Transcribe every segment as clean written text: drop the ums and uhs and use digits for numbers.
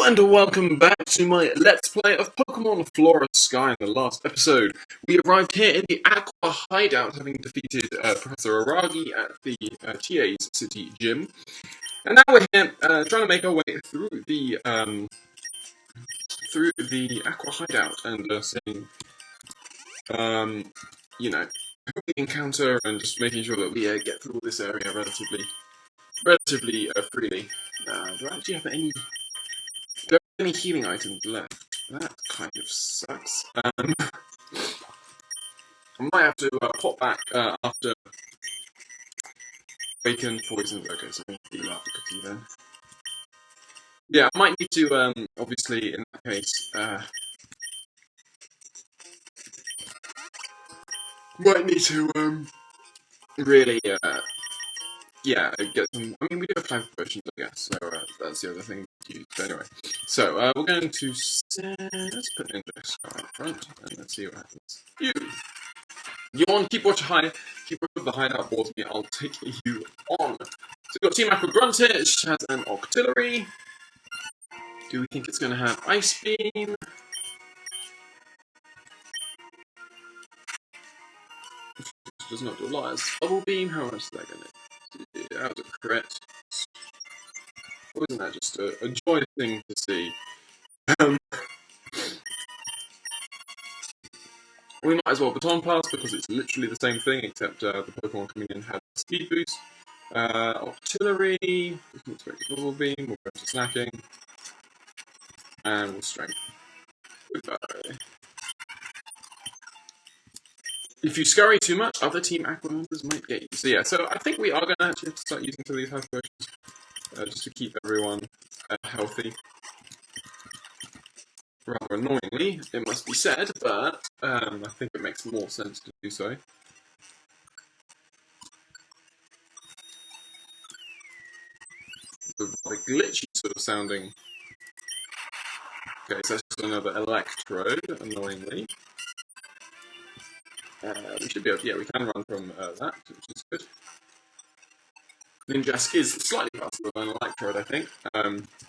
and welcome back to my Let's Play of Pokemon Flora Sky. In the last episode, we arrived here in the Aqua Hideout, having defeated Professor Aragi at the TA's City Gym. And now we're here trying to make our way through the Aqua Hideout and seeing, who we encounter and just making sure that we get through this area relatively freely. Do I actually have any healing items left? That kind of sucks. I might have to pop back after bacon poisons. Okay, so I need to heal up the cookie then. Yeah, I might need to, obviously, in that case, might need to, really, get some. I mean, we do have time for potions, I guess, so that's the other thing to use. But anyway, so we're going to let's put Ninja Scar up front, and let's see what happens. Yawn, keep watch of the hideout towards me, I'll take you on. So we've got Team Aqua Grunt here, it has an Octillery. Do we think it's going to have Ice Beam? It does not do a lot. It's Bubble Beam, how much is that going to do? That was a crit. Wasn't that just a joy thing to see? We might as well Baton Pass because it's literally the same thing, except the Pokemon coming in had a speed boost. Octillery, we can expect a Bubble Beam, we'll go to Snacking, and we'll Strength. Goodbye. If you scurry too much, other Team Aqua members might get you. So yeah, so I think we are going to actually have to start using some of these health potions, just to keep everyone healthy. Rather annoyingly, it must be said, but I think it makes more sense to do so. The rather glitchy sort of sounding. Okay, so that's just another Electrode, annoyingly. We should be able to, we can run from that, which is good. Ninjask is slightly faster than Electrode, I think,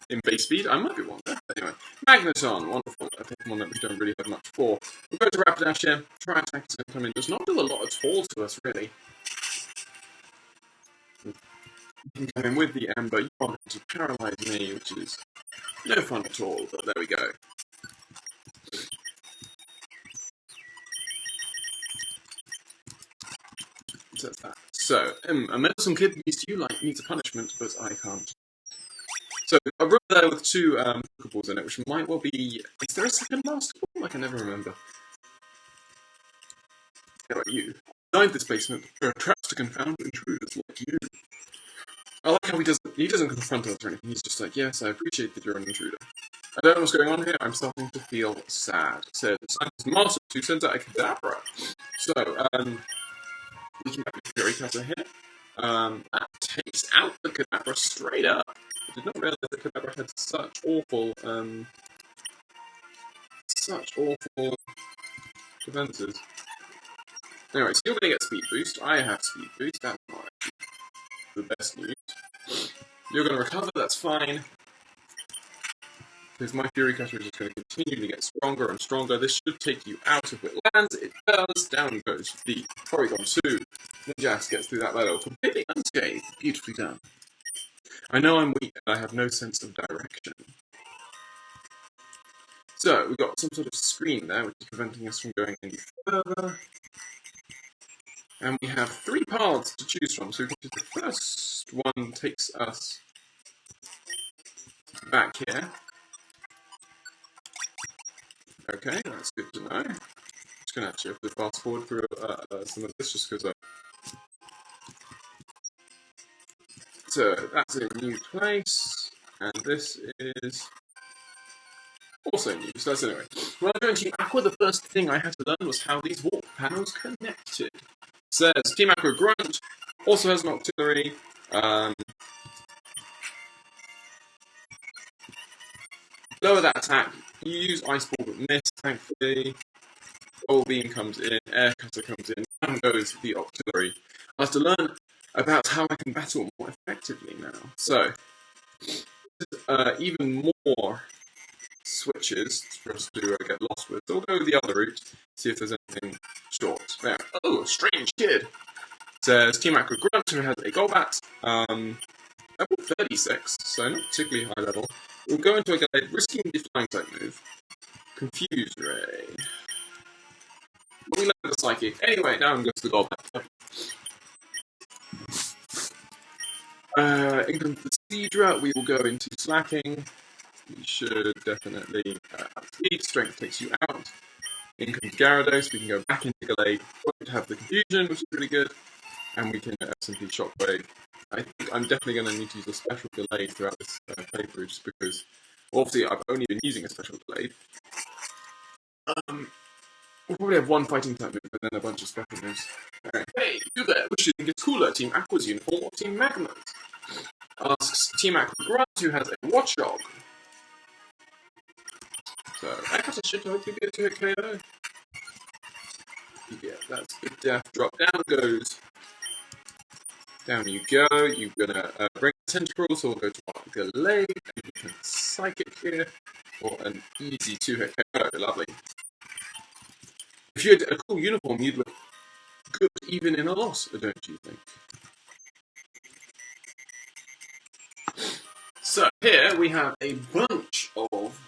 in base speed. I might be wrong there. Anyway, Magneton, wonderful. I think one that we don't really have much for. We'll go to Rapidash here. Try attack is going to come in. Does not do a lot at all to us, really. You can come in with the Ember. You want to paralyze me, which is no fun at all, but there we go. So, a meddlesome kid needs a punishment, but I can't. So, a room there with two Pokeballs in it, which might well be. Is there a second Master Ball? I can never remember. How about you? Inside this basement, there are traps to confound intruders like you. I like how he doesn't confront us or anything. He's just like, yes, I appreciate that you're an intruder. I don't know what's going on here. I'm starting to feel sad. So, the scientist Master who sends out a Kadabra. So, we can have a Fury Cutter here. That takes out the Kadabra straight up. I did not realise that Kadabra had such awful defenses. Anyway, so you're going to get Speed Boost. I have Speed Boost. That's not the best news. You're going to recover. That's fine. Because my Fury Cutter is just going to continue to get stronger and stronger. This should take you out of it lands. It does. Down goes the Porygon 2. Ninjask gets through that battle completely unscathed. Beautifully done. I know I'm weak and I have no sense of direction. So, we've got some sort of screen there, which is preventing us from going any further. And we have 3 paths to choose from. So, the first one takes us back here. Okay, that's good to know. I'm just going to actually have to fast forward through some of this just because So, that's a new place. And this is also new. So that's anyway. When I joined Team Aqua, the first thing I had to learn was how these warp panels connected. Says Team Aqua Grunt also has an Octillery. Lower that attack. You use Ice Ball but miss, thankfully. Bubble Beam comes in, Air Cutter comes in, and goes the Octillery. I have to learn about how I can battle more effectively now. So, even more switches for us to get lost with. So we'll go the other route, see if there's anything short. There. Oh, strange kid. It says Team Aqua Grunt, who has a Golbat. Level 36, so not particularly high level. We'll go into a guide, risking the flying type move. Confuse Ray. We learn the Psychic. Anyway, now I'm going to the Golbat. Income for Seedra, we will go into Slacking. We should definitely speed. Strength takes you out. In comes Gyarados, we can go back into Gallade. Won't have the confusion, which is really good. And we can simply Shockwave. I think I'm definitely going to need to use a special Gallade throughout this playthrough, just because, well, obviously, I've only been using a special Gallade. We'll probably have one fighting type move, and then a bunch of special moves. Alright. Hey, you there, which do you think is cooler, Team Aqua's uniform or Team Magma's? Asks Team Aqua Grunt, who has a Watchdog. So, I got a shit hopefully be a 2-hit KO. Yeah, that's good death. Drop down goes. Down you go. You're gonna bring Tentacle, so we'll go to Gallade, and we can Psychic here for an easy 2-hit KO. Lovely. If you had a cool uniform, you'd look good even in a loss, don't you think? So here we have a bunch of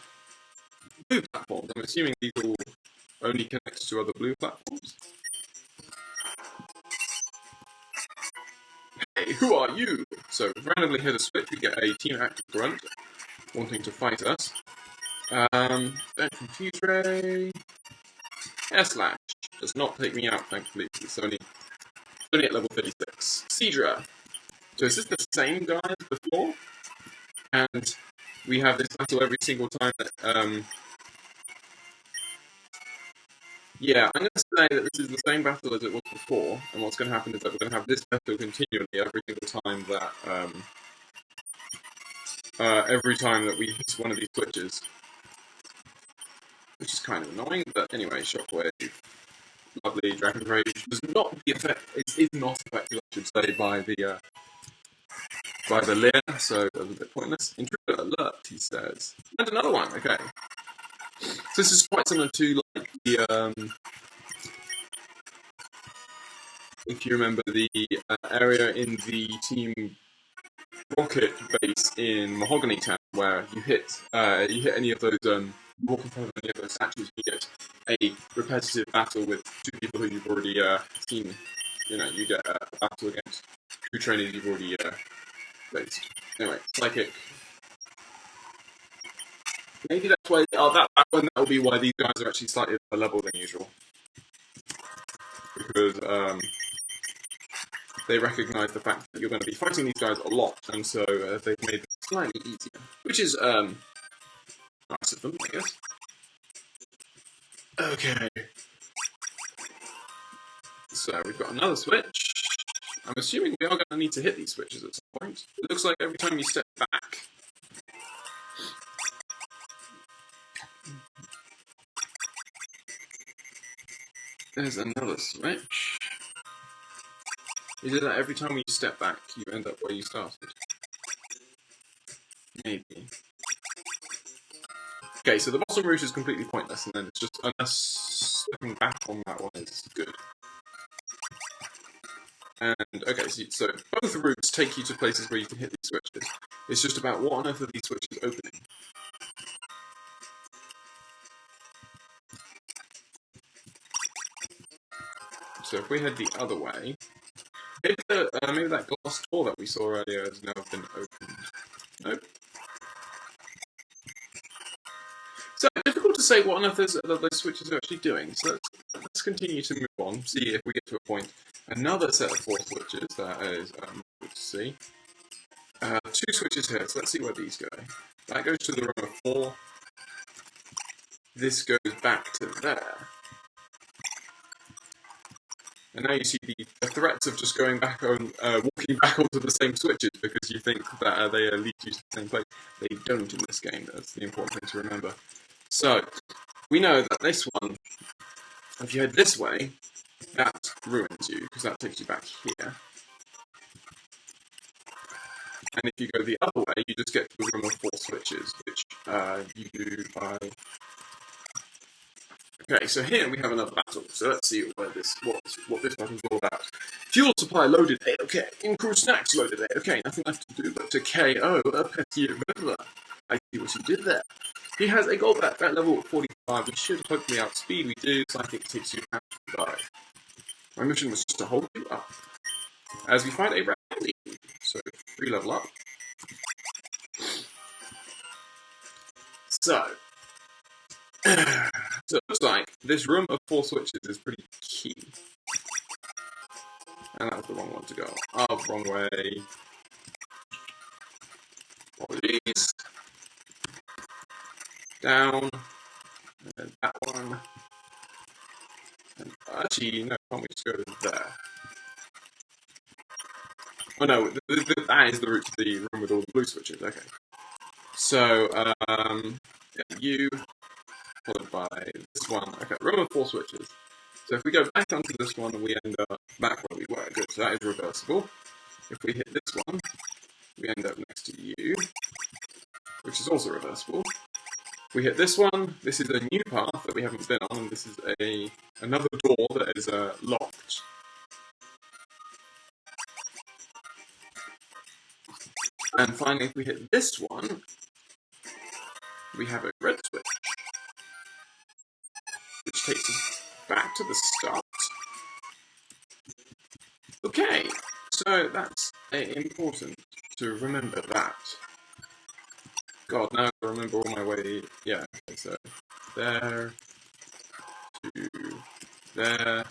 blue platforms. I'm assuming these all only connect to other blue platforms. Hey, who are you? So randomly hit a switch, we get a Team Aqua Grunt wanting to fight us. Then Confuse Ray. Air Slash does not take me out, thankfully. It's only at level 36. Seedra. So is this the same guy as before? And we have this battle every single time that, yeah, I'm going to say that this is the same battle as it was before, and what's going to happen is that we're going to have this battle continually every single time that we hit one of these switches. Which is kind of annoying, but anyway, Shockwave. Lovely. Dragon Rage does not be affected, it is not affected, I should say, by the Leer, so that was a bit pointless. Intruder Alert, he says. And another one, okay. So this is quite similar to, like, the, if you remember the area in the Team Rocket base in Mahogany Town, where you hit any of those, walk in front of any of those statues, you get a repetitive battle with two people who you've already seen. You know, you get a battle against two trainers you've already faced. Anyway, Psychic. Maybe that's why. Oh, that will be why these guys are actually slightly lower level than usual, because they recognise the fact that you're going to be fighting these guys a lot, and so they've made it slightly easier, which is nice of them, I guess. Okay. So we've got another switch. I'm assuming we are going to need to hit these switches at some point. It looks like every time you step back, there's another switch. Is it that every time you step back, you end up where you started? Maybe. Okay, so the bottom route is completely pointless, and then it's just, unless stepping back on that one is good. And, okay, so both routes take you to places where you can hit these switches. It's just about what on earth are these switches opening? So if we head the other way, maybe that glass door that we saw earlier has now been opened. Nope. So difficult to say what on earth those switches are actually doing. So let's continue to move on, see if we get to a point. Another set of 4 switches, that is good to see. 2 switches here, so let's see where these go. That goes to the row of 4. This goes back to there. And now you see the threats of just going back on, walking back onto the same switches because you think that they lead you to the same place. They don't in this game, that's the important thing to remember. So, we know that this one, if you head this way, that ruins you, because that takes you back here. And if you go the other way, you just get to the room of 4 switches, which you do by... Okay, so here we have another battle. So let's see what this battle's all about. Fuel supply loaded, A-OK. In-crew snacks loaded, A-OK. Nothing left to do but to KO a petty riddler. I see what you did there. He has a gold back at level 45, which should hopefully outspeed. We do, so I think it takes you out to die. My mission was just to hold you up. As we find a rally. So, 3 level up. So, so it looks like this room of 4 switches is pretty key. And that was the wrong one to go. Oh, wrong way. Apologies. Down. And then that one. And actually, no, can't we just go to there? Oh no, that is the route to the room with all the blue switches, okay. So, yeah, you, followed by this one. Okay, room of 4 switches. So if we go back onto this one, we end up back where we were. Good, so that is reversible. If we hit this one, we end up next to you, which is also reversible. We hit this one, this is a new path that we haven't been on, and this is another door that is locked. And finally, if we hit this one, we have a red switch, which takes us back to the start. Okay, so that's important to remember that. God, now I remember all my way. Yeah, okay, so there to there.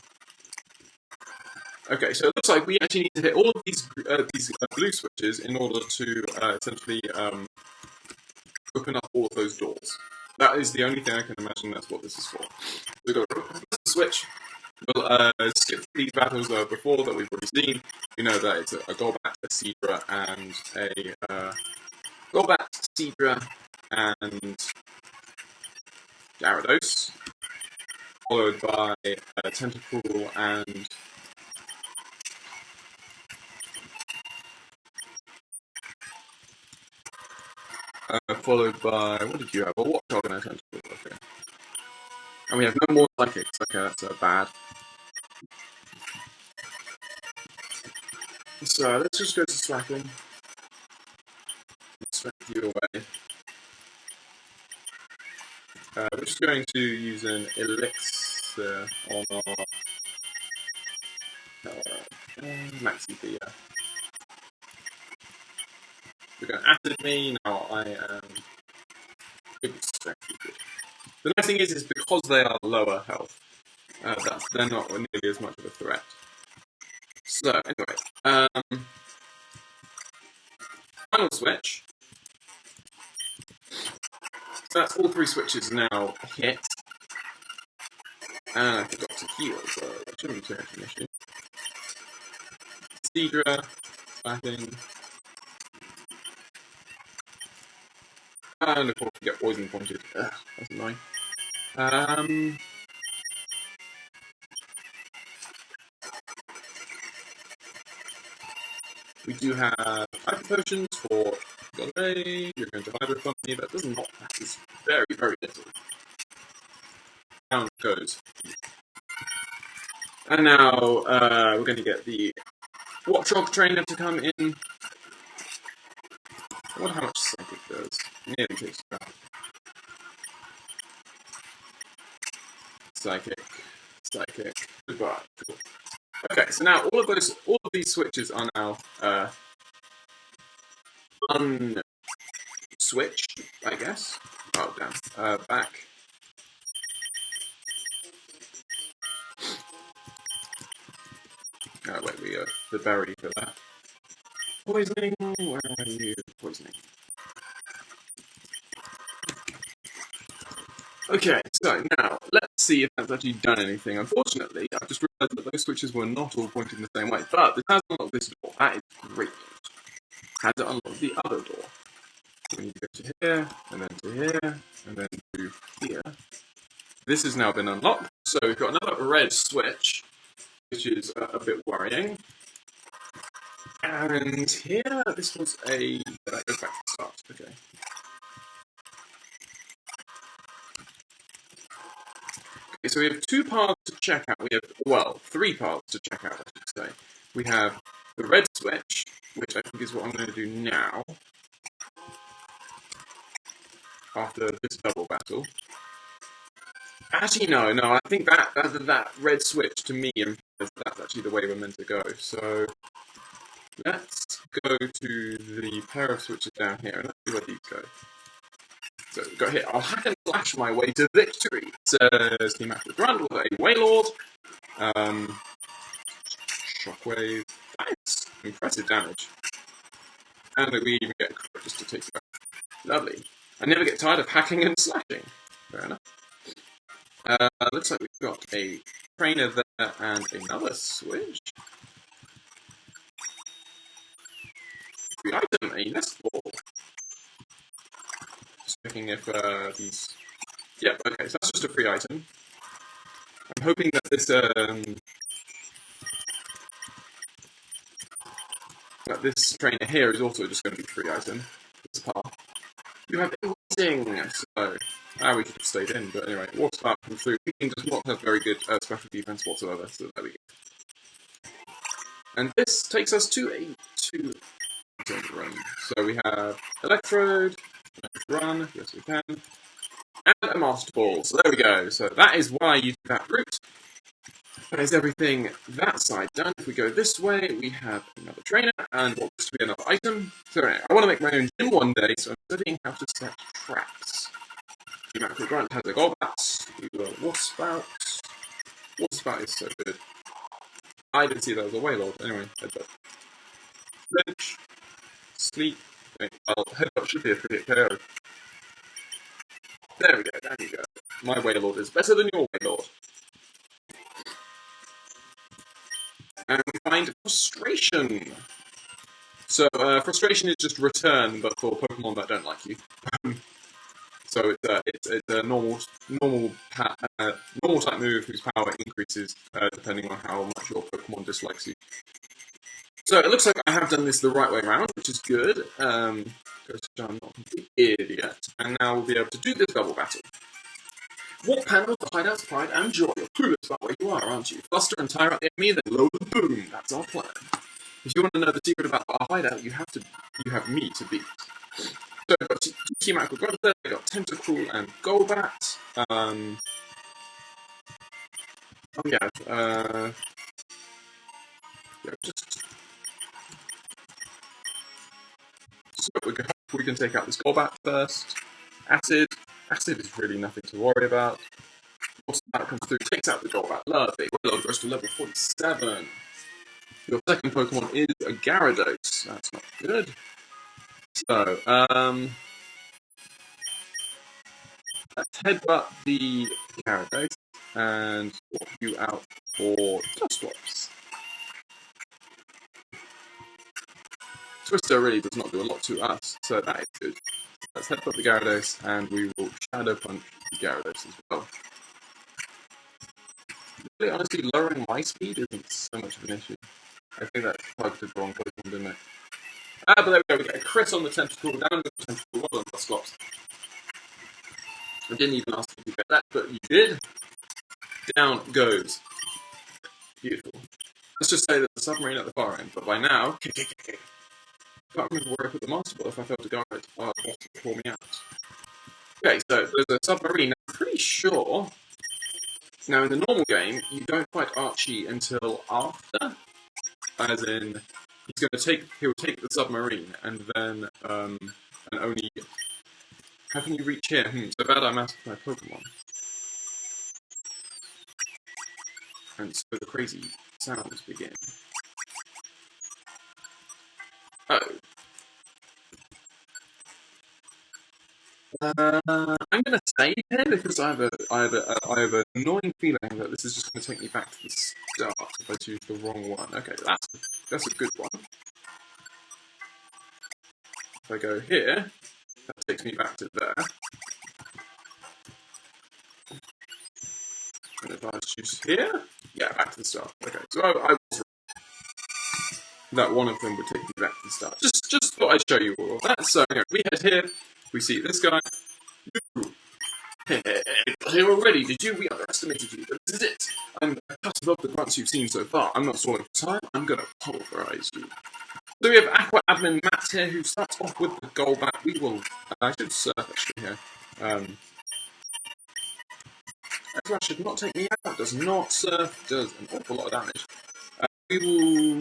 Okay, so it looks like we actually need to hit all of these blue switches in order to essentially open up all of those doors. That is the only thing I can imagine that's what this is for. We've got a switch. We'll skip these battles before that we've already seen. We know that it's a Golbat, a Seadra, and a Golbat, Seadra, and Gyarados, followed by a Tentacool and followed by, what did you have? A Watchdog and a Tentacool, okay. And we have no more Psychics, okay, that's bad. So let's just go to Slapping. Smack you away. We're just going to use an Elixir on our Max EP, yeah. We're going to Acid Me, now I am good. The nice thing is because they are lower health, they're not nearly as much of a threat. So, anyway, final switch. So that's all 3 switches now hit. And I forgot to heal, so that shouldn't be too much of an issue. Seadra, Slapping. And of course we get poison pointed. Ugh, that's annoying. We do have Hyper Potions for Golay. You're going to Hydro Company. That does not, that is very, very little. Down it goes. And now we're going to get the Watchdog Trainer to come in. I wonder how much Psychic does. Nearly takes it out. Psychic. Psychic. Goodbye. Cool. Okay, so now all of these switches are now unswitched, I guess. Oh damn. Back. Oh wait, we the berry for that. Poisoning, where are you? Poisoning. Okay, so now, let's see if that's actually done anything. Unfortunately, I've just realised that those switches were not all pointing the same way, but this has unlocked this door. That is great news. Has it unlocked the other door? We need to go to here, and then to here, and then to here. This has now been unlocked, so we've got another red switch, which is a bit worrying. And here, this was a... That goes back to the start, okay. Okay, so we have two paths to check out. We have, well, three paths to check out, I should say. We have the red switch, which I think is what I'm going to do now, after this double battle. Actually, no, I think that red switch, to me, implies that's actually the way we're meant to go. So, let's go to the pair of switches down here, and let's see where these go. So, we've got here, I'll hack and slash my way to victory, says Team Active Grunt with a Waylord. Shockwave. Nice. Impressive damage. And we even get a crit just to take it back. Lovely. I never get tired of hacking and slashing. Fair enough. Looks like we've got a trainer there and another switch. Free item, a nest ball. Just checking if these... Yep, okay, so that's just a free item. I'm hoping that this trainer here is also just going to be a free item. It's a path. You have everything! So, we could have stayed in, but anyway, water spark comes through. Peking does not have very good special defense whatsoever, so there we go. And this takes us to a 2-item run. So we have Electrode, run, yes we can, and a Master Ball. So there we go. So that is why you do that route. That is everything that side done. If we go this way, we have another trainer and what looks to be another item. So anyway, I want to make my own gym one day, so I'm studying how to set traps. The Macro Grunt has a Golbat. We will Water Spout. Water Spout is so good. I didn't see that as a Waylord. Anyway, headbutt. Flinch. Sleep. Well, headbutt should be a free KO. There we go, there you go. My Waylord is better than your Waylord. And we find Frustration. So, Frustration is just return, but for Pokemon that don't like you. So it's a normal type move whose power increases depending on how much your Pokemon dislikes you. So it looks like I have done this the right way around, which is good. Because I'm not a complete idiot. And now we'll be able to do this double battle. What panels, the hideouts, pride, and joy? You're clueless about where you are, aren't you? Fluster and tire out the enemy, then load and boom. That's our plan. If you want to know the secret about our hideout, you have me to beat. So I've got Team Aqua Grunter, I've got Tentacruel and Golbat. So we can take out this Golbat first. Acid is really nothing to worry about. Once that comes through, takes out the Golbat. Lovely. Willow goes to level 47. Your second Pokemon is a Gyarados. That's not good. So, let's headbutt the Gyarados and swap you out for Dusclops. Twister really does not do a lot to us, so that is good. Let's headbutt the Gyarados and we will Shadow Punch the Gyarados as well. Really, honestly, lowering my speed isn't so much of an issue. I think that targeted the wrong Pokemon, didn't it? But there we go, we get a crit on the Tentacle, down the Tentacle, well done, Dusclops. I didn't even ask you to get that, but you did. Down goes. Beautiful. Let's just say there's a submarine at the far end, but by now, I can't remember where I put the Master Ball if I failed to guard it. Oh, it will pull me out. Okay, so there's a submarine. I'm pretty sure. Now, in the normal game, you don't fight Archie until after. As in, he'll take the submarine, and then, and only... How can you reach here? So bad I mastered my Pokemon. And so the crazy sounds begin. Oh. I'm going to save here because I have an annoying feeling that this is just going to take me back to the start if I choose the wrong one. Okay, that's a good one. If I go here, that takes me back to there. And if I choose here, yeah, back to the start. Okay, so I was that one of them would take me back to the start. Just thought I'd show you all of that. So anyway, we head here, we see this guy. Got here already, did you? We underestimated you, but this is it. I'm a cut above the grunts you've seen so far. I'm not stalling for time, I'm gonna pulverize you. So we have Aqua Admin Matt here, who starts off with the goal back. We will... I should surf actually here. That should not take me out. Does not surf. Does an awful lot of damage. We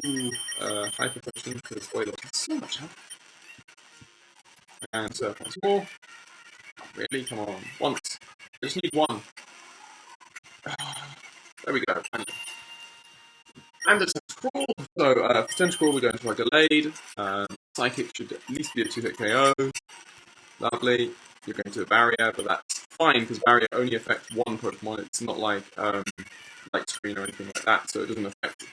will hyper potion because Oil has so much health. And surf once more. Really? Come on. Once. I just need one. There we go. And it's Tentacrawl. So, for Tentacrawl, we're going to a Gallade. Psychic should at least be a 2-hit KO. Lovely. You're going to a Barrier, but that's fine because Barrier only affects one Pokemon. It's not like Light Screen or anything like that, so it doesn't affect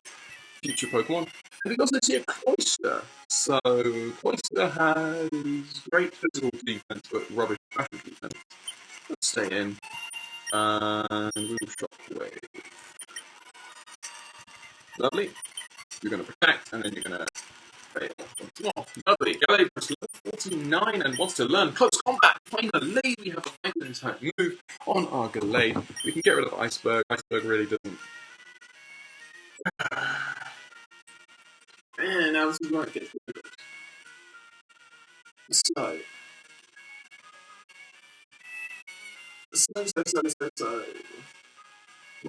future Pokemon. And we also see a Cloyster. So, Cloyster has great physical defense, but rubbish special defense. Let's stay in. And we will Shockwave. Lovely. You're going to protect, and then you're going to fail once more. Lovely. Gallade press level 49 and wants to learn close combat. Finally, we have a fighting type move on our Gallade. We can get rid of Iceberg. Iceberg really doesn't. And now this is where it gets difficult. So.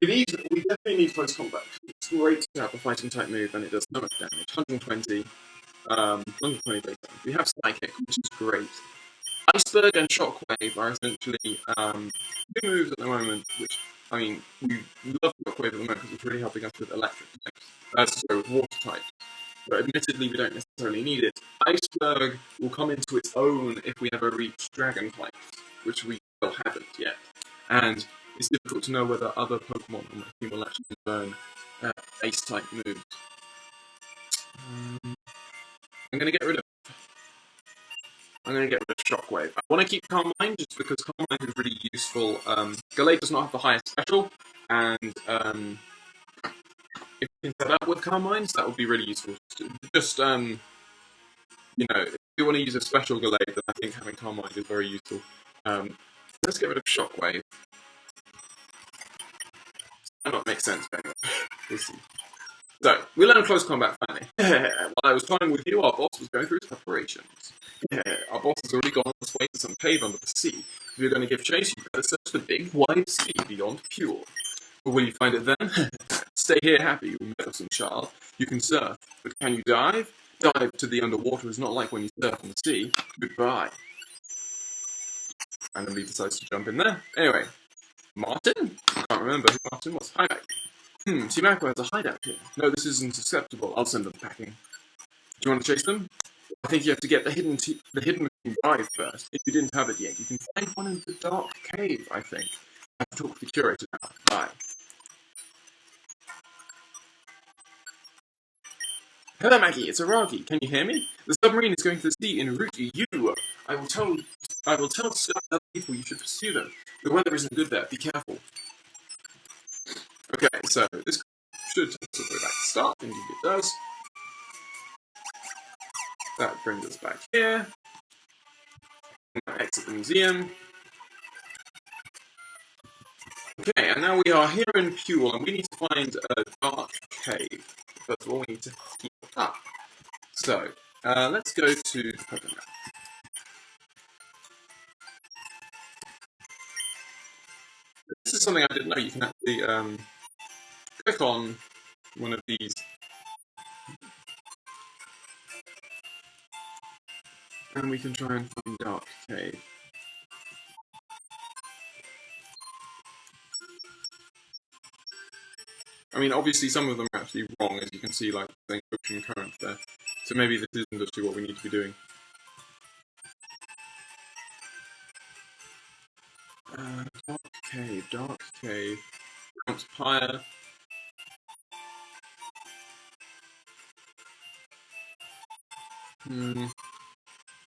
We definitely need close combat. It's great to have a fighting type move, and it does so much damage. 120. 120 base damage. We have Psychic, which is great. Iceberg and Shockwave are essentially two moves at the moment, which, I mean, we love Shockwave at the moment because it's really helping us with electric types. With water types. But admittedly, we don't necessarily need it. Iceberg will come into its own if we ever reach Dragon types, which we still haven't yet. And it's difficult to know whether other Pokemon on my team will actually learn Ace-type moves. I'm going to get rid of Shockwave. I want to keep Calm Mind just because Calm Mind is really useful. Gallade does not have the highest special, and if we can set up with Calm Minds, that would be really useful. Just, if you want to use a special Gallade, then I think having Calm Mind is very useful. Let's get rid of Shockwave. That might not make sense, but anyway, we'll see. So, we learned close combat finally. While I was toying with you, our boss was going through his preparations. Our boss has already gone on his way to some cave under the sea. If you're going to give chase, you better search the big, wide sea beyond Pure. But will you find it then? Stay here happy, you meddlesome child. You can surf, but can you dive? Dive to the underwater is not like when you surf on the sea. Goodbye. Randomly decides to jump in there. Anyway, Martin? I can't remember who Martin was. Hi, Maggie. T-Macro has a hideout here. No, this isn't acceptable. I'll send them packing. Do you want to chase them? I think you have to get the hidden drive first. If you didn't have it yet, you can find one in the dark cave, I think. I have to talk to the curator now. Bye. Hello, Maggie. It's Aragi. Can you hear me? The submarine is going to the sea en route to you. I will tell Scott and other people you should pursue them. The weather isn't good there. Be careful. Okay, so this should take us back to start. Indeed it does. That brings us back here. Exit the museum. Okay, and now we are here in Pure, and we need to find a dark cave. First of all, we need to heal up. So, let's go to the Pokemon. This is something I didn't know. You can actually click on one of these. And we can try and find Dark Cave. I mean, obviously some of them are actually wrong, as you can see, like saying Ocean Current there. So maybe this isn't actually what we need to be doing. Dark Cave. Bounce Pyre.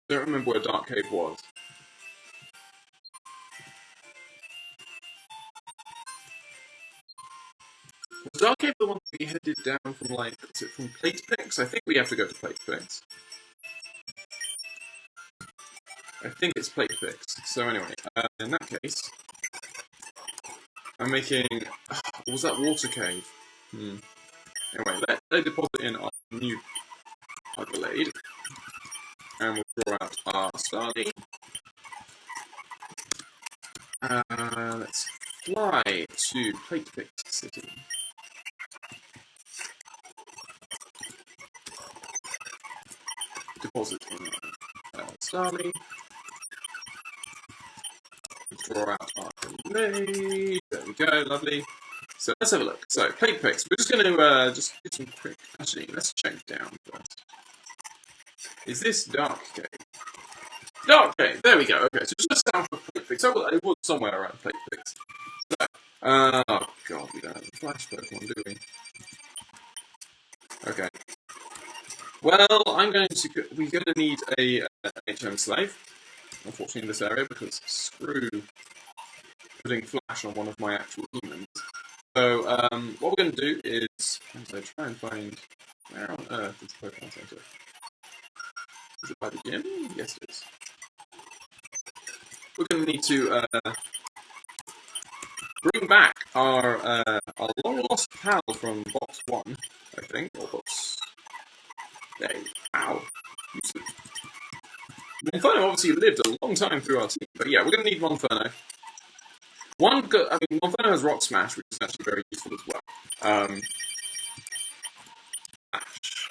Don't remember where Dark Cave was. Was Arcade the one that we headed down from, like, is it from Plate Picks? I think we have to go to Plate Picks. I think it's Plate Picks. So anyway, in that case, I'm making... was that Water Cave? Anyway, let's deposit in our new Glade. And we'll draw out our Starly. Let's fly to Plate Picks City. Deposit in Starly. Draw out our Glade. There we go, lovely. So let's have a look. So, Plate Picks. We're just going to just get some quick... Actually, let's check down first. Is this Dark Cave? Dark Cave! There we go. Okay, so just south of Plate Picks. Oh, it was somewhere around Plate Picks. So, oh god, we don't have a flash Pokemon, do we? Okay. Well, we're going to need a HM slave, unfortunately, in this area, because screw putting flash on one of my actual demons. So, what we're going to do is, try and find, where on earth is the Pokemon Center? Is it by the gym? Yes, it is. We're going to need to bring back our long-lost pal from Box 1, I think, or Box... Hey, ow. Monferno obviously lived a long time through our team, but yeah, we're going to need Monferno. Monferno has Rock Smash, which is actually very useful as well.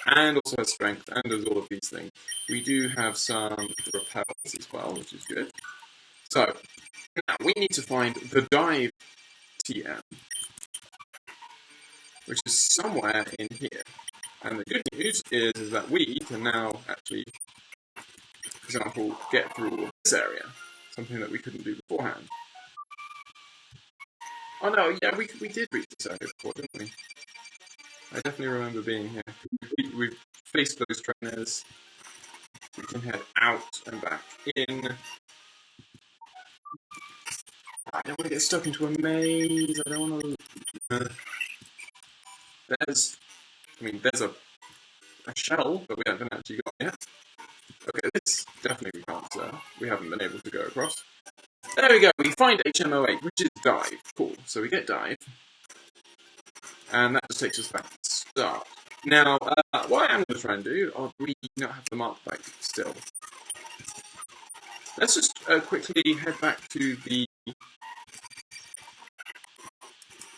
And also has Strength, and does all of these things. We do have some repels as well, which is good. So, now we need to find the Dive TM, which is somewhere in here. And the good news is that we can now actually, for example, get through all of this area, something that we couldn't do beforehand. Oh no, yeah, we did reach this area before, didn't we? I definitely remember being here. We've faced those trainers. We can head out and back in. I don't want to get stuck into a maze. I don't want to... there's a shell, but we haven't actually got yet. Okay, this definitely we haven't been able to go across. There we go, we find HM08, which is Dive. Cool, so we get Dive. And that just takes us back to the start. Now, what I am going to try and do, we not have the mark bike still. Let's just quickly head back to the...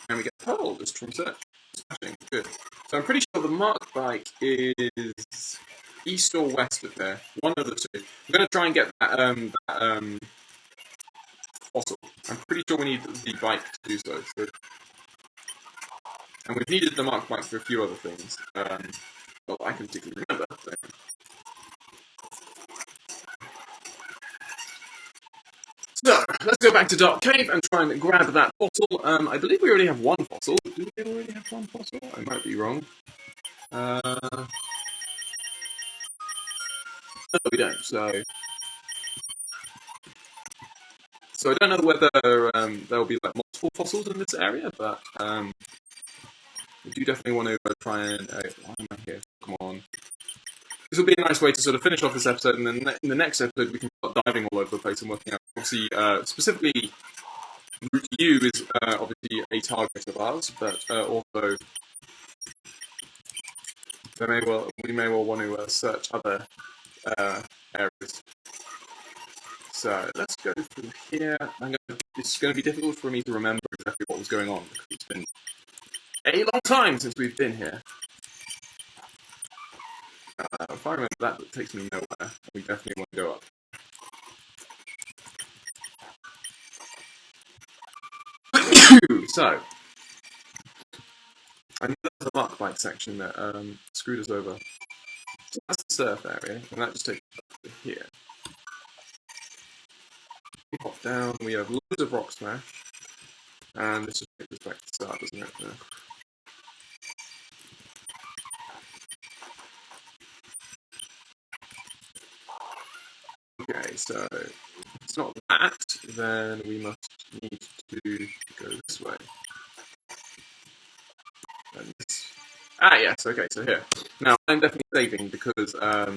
And we get Pearl just from search. Good. So I'm pretty sure the mark bike is east or west of there. One of the two. I'm going to try and get that fossil. I'm pretty sure we need the bike to do so. And we've needed the mark bike for a few other things. Well, I can particularly remember. So. So, let's go back to Dark Cave and try and grab that fossil. I believe we already have one fossil. Do we already have one fossil? I might be wrong. No, we don't. So I don't know whether there will be like multiple fossils in this area, but we do definitely want to try and... why am I here? Come on. This will be a nice way to sort of finish off this episode, and then in the next episode we can start diving all over the place and working out. Obviously, specifically, Route U is obviously a target of ours, but also we may well want to search other areas. So let's go through here. It's going to be difficult for me to remember exactly what was going on because it's been a long time since we've been here. If I remember that takes me nowhere. We definitely want to go up. So, I know there's a mark bike section that screwed us over. So that's the surf area, and that just takes us up to here. We pop down, we have loads of rock smash, and this just takes us back to the start, doesn't it? Yeah. Okay, so if it's not that, then we must need to go this way. Ah, yes, okay, so here. Now, I'm definitely saving because, as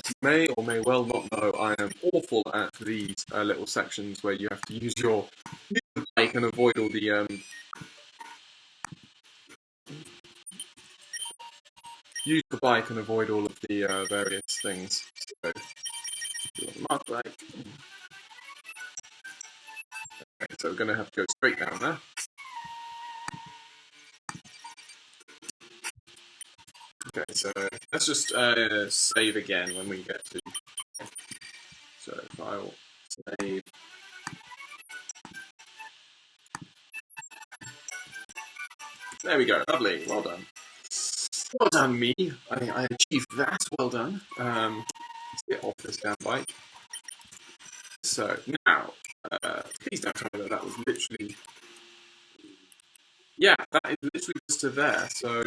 you may or may well not know, I am awful at these little sections where you have to use your bike and avoid all the, use the bike and avoid all of the various things. So, mark bike. Okay, so we're going to have to go straight down there. Okay, so let's just save again when we get to. So file, save. There we go. Lovely. Well done. Well done, me. I achieved that. Well done. Let's get off this damn bike. So now, please don't tell me that was literally. Yeah, that is literally just to there. So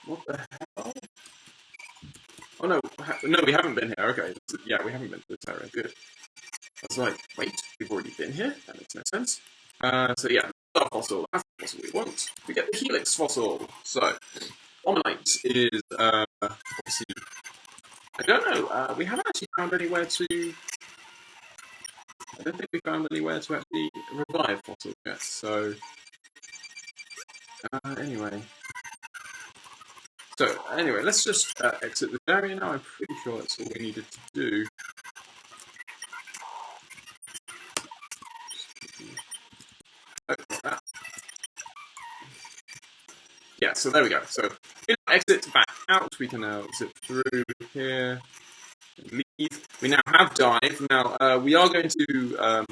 what the hell? Oh no, no, we haven't been here. Okay, yeah, we haven't been to this area. Good. I was like, wait, we've already been here. That makes no sense. So yeah, our fossil. That's the fossil we want. We get the helix fossil. So Omanite is obviously. I don't know. We haven't actually found anywhere to. I don't think we found anywhere to actually revive fossils yet. So anyway. So anyway, let's just exit the area now. I'm pretty sure that's all we needed to do. Oh, not that. Yeah, so there we go. So we now exit back out. We can now exit through here. Leave. We now have dive. Now we are going to.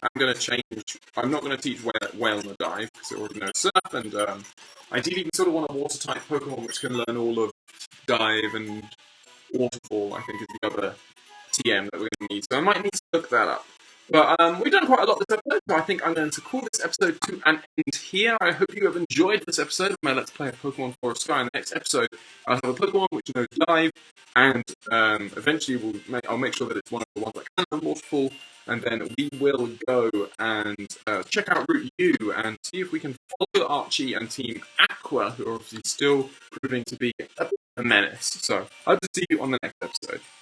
I'm going to change. I'm not going to teach whale on the dive because it already knows surf, and ideally we sort of want a water type Pokemon which can learn all of dive and waterfall. I think is the other TM that we're going to need. So I might need to look that up. But we've done quite a lot this episode, so I think I'm going to call this episode to an end here. I hope you have enjoyed this episode of my Let's Play of Pokemon Flora Sky. In the next episode, I'll have a Pokemon which knows dive, and eventually I'll make sure that it's one of the ones that can learn waterfall, and then we will go and check out Route U and see if we can follow Archie and Team Aqua, who are obviously still proving to be a menace. So I'll just see you on the next episode.